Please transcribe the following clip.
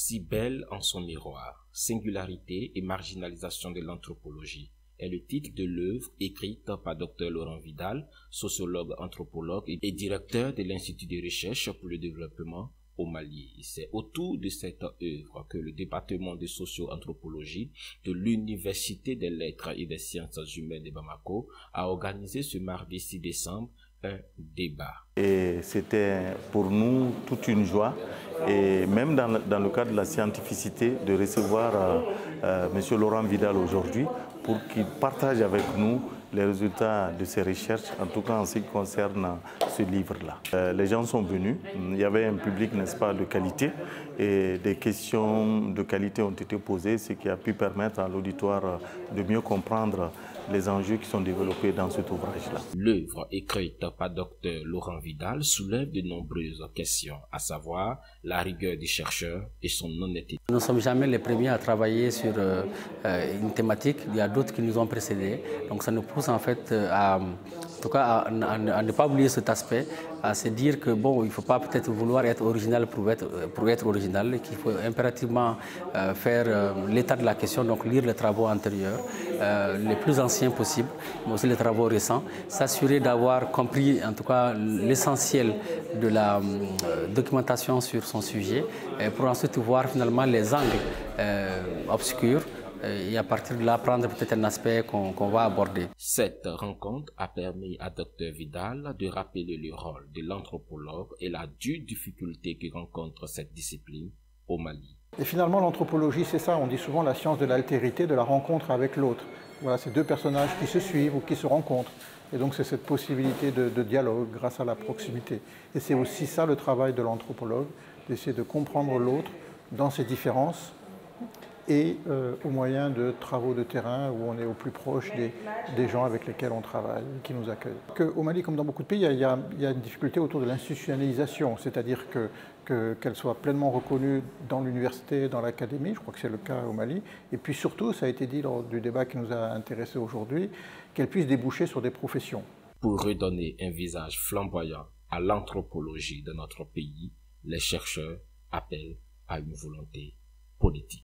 Si belle en son miroir, singularité et marginalisation de l'anthropologie est le titre de l'œuvre écrite par Dr Laurent Vidal, sociologue, anthropologue et directeur de l'Institut de recherche pour le développement au Mali. C'est autour de cette œuvre que le département de socio-anthropologie de l'Université des lettres et des sciences humaines de Bamako a organisé ce mardi 6 décembre un débat. Et c'était pour nous toute une joie, et même dans le cadre de la scientificité, de recevoir M. Laurent Vidal aujourd'hui pour qu'il partage avec nous les résultats de ses recherches, en tout cas en ce qui concerne ce livre-là. Les gens sont venus, il y avait un public, n'est-ce pas, de qualité, et des questions de qualité ont été posées, ce qui a pu permettre à l'auditoire de mieux comprendre les enjeux qui sont développés dans cet ouvrage-là. L'œuvre écrite par Dr Laurent Vidal soulève de nombreuses questions, à savoir la rigueur du chercheur et son honnêteté. Nous ne sommes jamais les premiers à travailler sur une thématique, il y a d'autres qui nous ont précédés, donc ça nous pousse en fait à ne pas oublier cet aspect, à se dire que bon, il ne faut pas peut-être vouloir être original pour être original, et qu'il faut impérativement faire l'état de la question, donc lire les travaux antérieurs, les plus anciens possibles, mais aussi les travaux récents, s'assurer d'avoir compris en tout cas l'essentiel de la documentation sur son sujet, pour ensuite voir finalement les angles obscurs, et à partir de là prendre peut-être un aspect qu'on va aborder. Cette rencontre a permis à Dr Vidal de rappeler le rôle de l'anthropologue et la dure difficulté que rencontre cette discipline au Mali. Et finalement, l'anthropologie, c'est ça, on dit souvent la science de l'altérité, de la rencontre avec l'autre. Voilà, c'est deux personnages qui se suivent ou qui se rencontrent. Et donc c'est cette possibilité de dialogue grâce à la proximité. Et c'est aussi ça le travail de l'anthropologue, d'essayer de comprendre l'autre dans ses différences, et au moyen de travaux de terrain où on est au plus proche des gens avec lesquels on travaille, qui nous accueillent. Au Mali, comme dans beaucoup de pays, il y a une difficulté autour de l'institutionnalisation, c'est-à-dire qu'elle soit pleinement reconnue dans l'université, dans l'académie, je crois que c'est le cas au Mali, et puis surtout, ça a été dit lors du débat qui nous a intéressés aujourd'hui, qu'elle puisse déboucher sur des professions. Pour redonner un visage flamboyant à l'anthropologie de notre pays, les chercheurs appellent à une volonté politique.